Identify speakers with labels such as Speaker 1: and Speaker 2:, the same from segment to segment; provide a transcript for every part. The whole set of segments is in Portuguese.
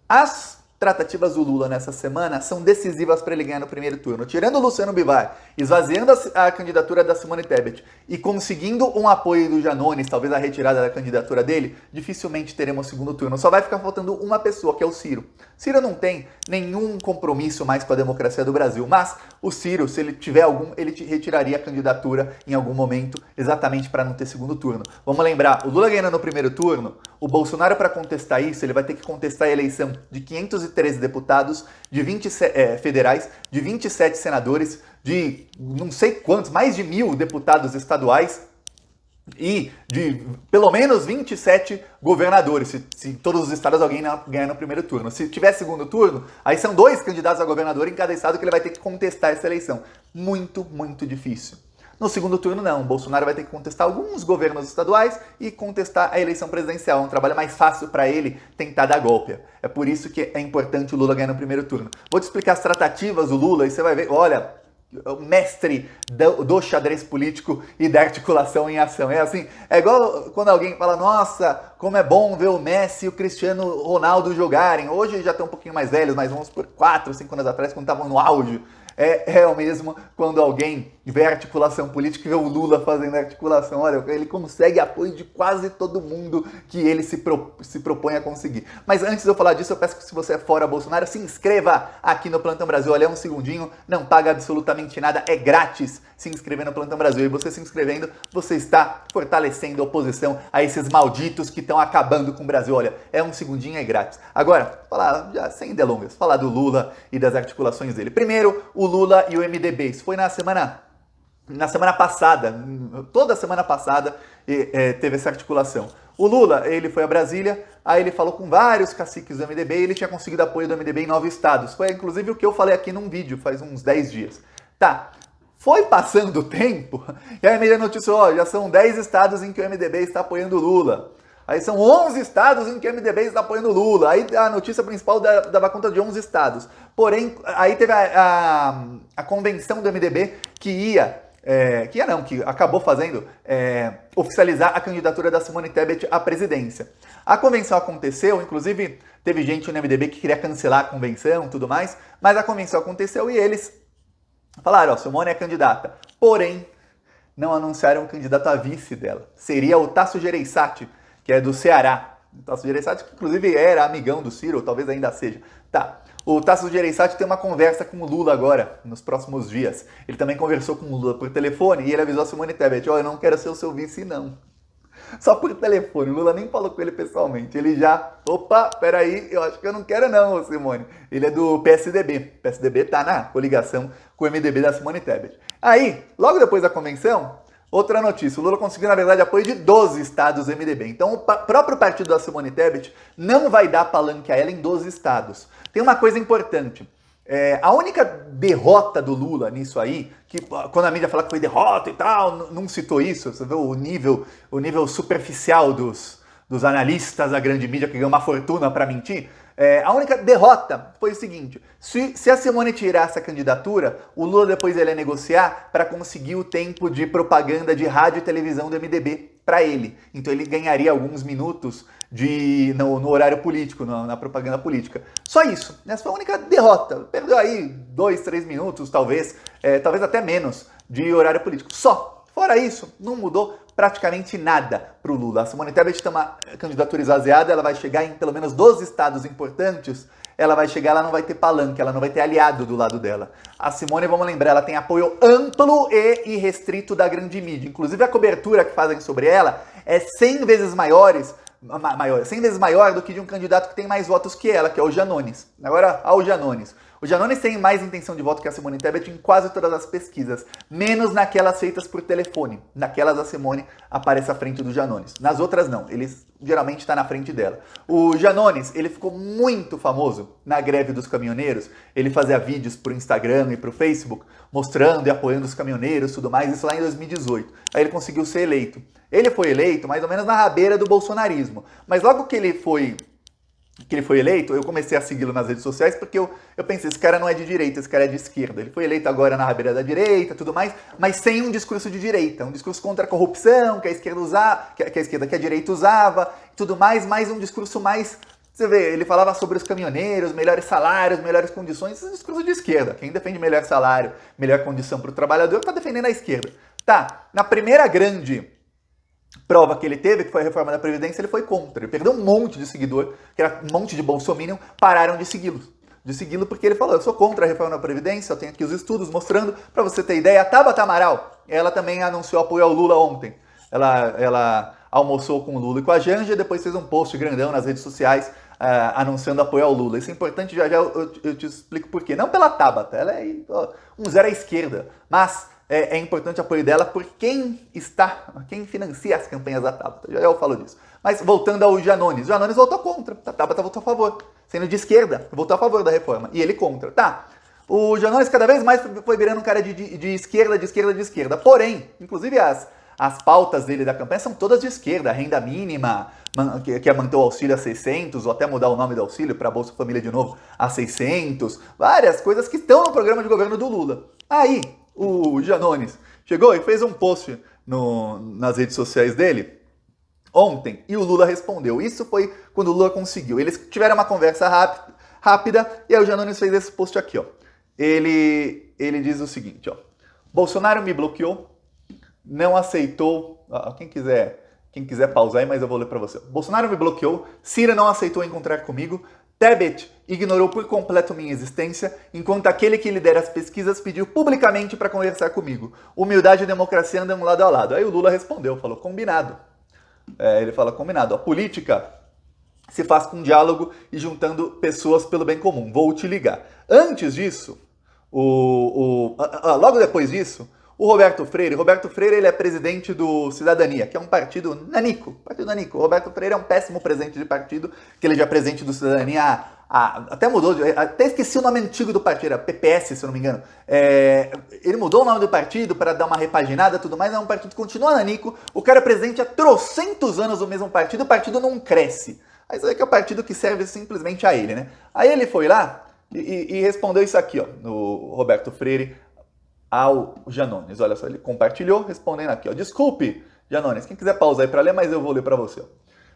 Speaker 1: As tratativas do Lula nessa semana são decisivas para ele ganhar no primeiro turno. Tirando o Luciano Bivar, esvaziando a candidatura da Simone Tebet e conseguindo um apoio do Janones, talvez a retirada da candidatura dele, dificilmente teremos segundo turno. Só vai ficar faltando uma pessoa, que é o Ciro. Ciro não tem nenhum compromisso mais com a democracia do Brasil, mas o Ciro, se ele tiver algum, ele retiraria a candidatura em algum momento, exatamente para não ter segundo turno. Vamos lembrar, o Lula ganhando no primeiro turno, o Bolsonaro, para contestar isso, ele vai ter que contestar a eleição de 513 deputados, de 20 federais, de 27 senadores, de não sei quantos, mais de 1.000 deputados estaduais e de pelo menos 27 governadores, se todos os estados alguém ganhar no primeiro turno. Se tiver segundo turno, aí são 2 candidatos a governador em cada estado que ele vai ter que contestar essa eleição. Muito, muito difícil. No segundo turno, não. O Bolsonaro vai ter que contestar alguns governos estaduais e contestar a eleição presidencial. É um trabalho mais fácil para ele tentar dar golpe. É por isso que é importante o Lula ganhar no primeiro turno. Vou te explicar as tratativas do Lula e você vai ver, olha, o mestre do xadrez político e da articulação em ação. É assim, é igual quando alguém fala, nossa, como é bom ver o Messi e o Cristiano Ronaldo jogarem. Hoje já estão um pouquinho mais velhos, mas vamos por 4, 5 anos atrás, quando estavam no auge. É o mesmo quando alguém vê articulação política e vê o Lula fazendo articulação. Olha, ele consegue apoio de quase todo mundo que ele se propõe a conseguir. Mas antes de eu falar disso, eu peço que se você é fora Bolsonaro, se inscreva aqui no Plantão Brasil. Olha, é um segundinho, não paga absolutamente nada, é grátis se inscrever no Plantão Brasil. E você se inscrevendo, você está fortalecendo a oposição a esses malditos que estão acabando com o Brasil. Olha, é um segundinho, é grátis. Agora, falar já sem delongas, falar do Lula e das articulações dele. Primeiro, o Lula e o MDB. Isso foi na semana passada, toda semana passada teve essa articulação. O Lula, ele foi a Brasília, aí ele falou com vários caciques do MDB e ele tinha conseguido apoio do MDB em 9 estados. Foi inclusive o que eu falei aqui num vídeo, faz uns 10 dias. Tá, foi passando o tempo, e aí a mídia noticiou, ó, já são 10 estados em que o MDB está apoiando o Lula. Aí são 11 estados em que o MDB está apoiando o Lula. Aí a notícia principal dava conta de 11 estados. Porém, aí teve a convenção do MDB que acabou fazendo oficializar a candidatura da Simone Tebet à presidência. A convenção aconteceu, inclusive teve gente no MDB que queria cancelar a convenção e tudo mais, mas a convenção aconteceu e eles falaram, ó, Simone é candidata. Porém, não anunciaram o candidato a vice dela. Seria o Tasso Gereissati, que é do Ceará. O Tasso Gereissati, que inclusive era amigão do Ciro, ou talvez ainda seja. Tá. O Tasso Gereissati tem uma conversa com o Lula agora, nos próximos dias. Ele também conversou com o Lula por telefone e ele avisou a Simone Tebet, ó, eu não quero ser o seu vice, não. Só por telefone, o Lula nem falou com ele pessoalmente. Ele já, opa, peraí, eu acho que eu não quero não, Simone. Ele é do PSDB. O PSDB tá na coligação com o MDB da Simone Tebet. Aí, logo depois da convenção, outra notícia, o Lula conseguiu, na verdade, apoio de 12 estados do MDB. Então, o próprio partido da Simone Tebet não vai dar palanque a ela em 12 estados. Tem uma coisa importante. A única derrota do Lula nisso aí, que quando a mídia fala que foi derrota e tal, não citou isso, você vê o nível superficial dos analistas da grande mídia que ganham uma fortuna para mentir. A única derrota foi o seguinte, se a Simone tirasse a candidatura, o Lula depois ele ia negociar para conseguir o tempo de propaganda de rádio e televisão do MDB para ele. Então ele ganharia alguns minutos no horário político, na propaganda política. Só isso. Essa foi a única derrota. Perdeu aí 2, 3 minutos, talvez até menos, de horário político. Só. Fora isso, não mudou praticamente nada para o Lula. A Simone Tebet tem uma candidatura esvaziada, ela vai chegar em pelo menos 12 estados importantes, ela não vai ter palanque, ela não vai ter aliado do lado dela. A Simone, vamos lembrar, ela tem apoio amplo e irrestrito da grande mídia. Inclusive a cobertura que fazem sobre ela é 100 vezes maior do que de um candidato que tem mais votos que ela, que é o Janones. Agora, ao Janones. O Janones tem mais intenção de voto que a Simone Tebet em quase todas as pesquisas, menos naquelas feitas por telefone. Naquelas a Simone aparece à frente do Janones. Nas outras não, ele geralmente está na frente dela. O Janones, ele ficou muito famoso na greve dos caminhoneiros. Ele fazia vídeos pro Instagram e pro Facebook, mostrando e apoiando os caminhoneiros e tudo mais, isso lá em 2018. Aí ele conseguiu ser eleito. Ele foi eleito mais ou menos na rabeira do bolsonarismo, mas logo que ele foi eleito, eu comecei a segui-lo nas redes sociais porque eu pensei, esse cara não é de direita, esse cara é de esquerda. Ele foi eleito agora na rabeira da direita, tudo mais, mas sem um discurso de direita, um discurso contra a corrupção que a direita usava, tudo mais, mas um discurso mais Você vê, ele falava sobre os caminhoneiros, melhores salários, melhores condições, esse é discurso de esquerda. Quem defende melhor salário, melhor condição para o trabalhador, está defendendo a esquerda. Tá, na primeira grande prova que ele teve, que foi a reforma da Previdência, ele foi contra. Ele perdeu um monte de seguidor, que era um monte de bolsominion, pararam de segui-lo porque ele falou, eu sou contra a reforma da Previdência, eu tenho aqui os estudos mostrando, para você ter ideia, a Tabata Amaral, ela também anunciou apoio ao Lula ontem. Ela almoçou com o Lula e com a Janja e depois fez um post grandão nas redes sociais anunciando apoio ao Lula. Isso é importante, já eu te explico por quê. Não pela Tabata, ela é um zero à esquerda, mas é importante o apoio dela por quem financia as campanhas da Tabata. Já eu falo disso. Mas voltando ao Janones. O Janones votou contra, a Tabata votou a favor. Sendo de esquerda, votou a favor da reforma. E ele contra. Tá. O Janones cada vez mais foi virando um cara de esquerda. Porém, inclusive as pautas dele da campanha são todas de esquerda. A renda mínima, que é manter o auxílio a 600, ou até mudar o nome do auxílio para Bolsa Família de novo a 600. Várias coisas que estão no programa de governo do Lula. Aí, o Janones chegou e fez um post nas redes sociais dele ontem, e o Lula respondeu. Isso foi quando o Lula conseguiu. Eles tiveram uma conversa rápida, e aí o Janones fez esse post aqui, ó. Ele diz o seguinte, ó. Bolsonaro me bloqueou, não aceitou... Quem quiser pausar aí, mas eu vou ler para você. Bolsonaro me bloqueou, Ciro não aceitou encontrar comigo, Tebet ignorou por completo minha existência, enquanto aquele que lidera as pesquisas pediu publicamente para conversar comigo. Humildade e democracia andam lado a lado. Aí o Lula respondeu, falou, combinado. Ele fala, combinado. A política se faz com diálogo e juntando pessoas pelo bem comum. Vou te ligar. Antes disso, logo depois disso, o Roberto Freire ele é presidente do Cidadania, que é um partido nanico. O Roberto Freire é um péssimo presidente de partido, que ele já é presidente do Cidadania até mudou, até esqueci o nome antigo do partido, era PPS, se eu não me engano. Ele mudou o nome do partido para dar uma repaginada e tudo mais, é um partido que continua nanico. O cara é presidente há trocentos anos do mesmo partido, o partido não cresce. Aí você vê que é o partido que serve simplesmente a ele, né? Aí ele foi lá e respondeu isso aqui, ó, no Roberto Freire, ao Janones. Olha só, ele compartilhou respondendo aqui, ó. Desculpe, Janones, quem quiser pausar aí para ler, mas eu vou ler para você, ó.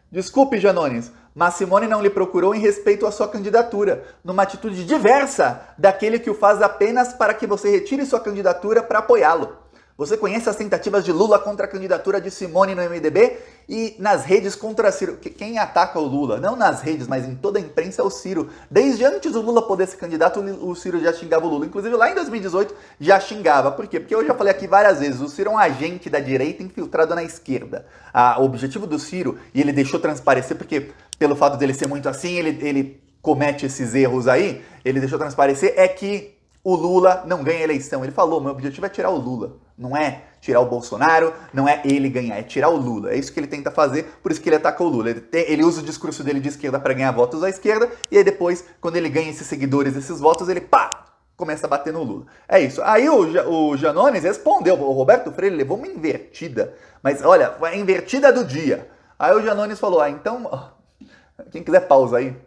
Speaker 1: Desculpe, Janones, mas Simone não lhe procurou em respeito à sua candidatura, numa atitude diversa daquele que o faz apenas para que você retire sua candidatura para apoiá-lo. Você conhece as tentativas de Lula contra a candidatura de Simone no MDB e nas redes contra Ciro. Quem ataca o Lula, não nas redes, mas em toda a imprensa, é o Ciro. Desde antes do Lula poder ser candidato, o Ciro já xingava o Lula. Inclusive lá em 2018 já xingava. Por quê? Porque eu já falei aqui várias vezes, o Ciro é um agente da direita infiltrado na esquerda. O objetivo do Ciro, e ele deixou transparecer, porque pelo fato dele ser muito assim, ele comete esses erros aí, ele deixou transparecer, é que o Lula não ganha a eleição. Ele falou, meu objetivo é tirar o Lula. Não é tirar o Bolsonaro, não é ele ganhar, é tirar o Lula. É isso que ele tenta fazer, por isso que ele ataca o Lula. Ele usa o discurso dele de esquerda para ganhar votos à esquerda, e aí depois, quando ele ganha esses seguidores, esses votos, ele começa a bater no Lula. É isso. Aí o Janones respondeu, o Roberto Freire levou uma invertida, mas olha, a invertida do dia. Aí o Janones falou, então, quem quiser pausa aí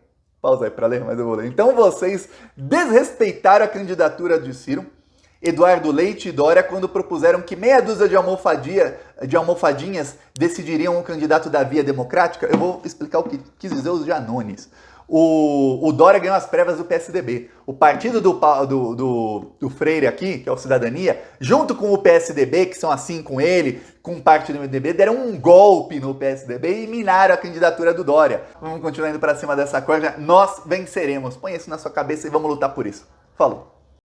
Speaker 1: para ler, mas eu vou ler. Então vocês desrespeitaram a candidatura de Ciro, Eduardo Leite e Dória quando propuseram que meia dúzia de almofadinhas decidiriam o candidato da Via Democrática. Eu vou explicar o que quis dizer os Janones. O Dória ganhou as prévias do PSDB. O partido do Freire aqui, que é o Cidadania, junto com o PSDB, que são assim com ele, com parte do MDB, deram um golpe no PSDB e minaram a candidatura do Dória. Vamos continuar indo para cima dessa corda. Nós venceremos. Põe isso na sua cabeça e vamos lutar por isso. Falou.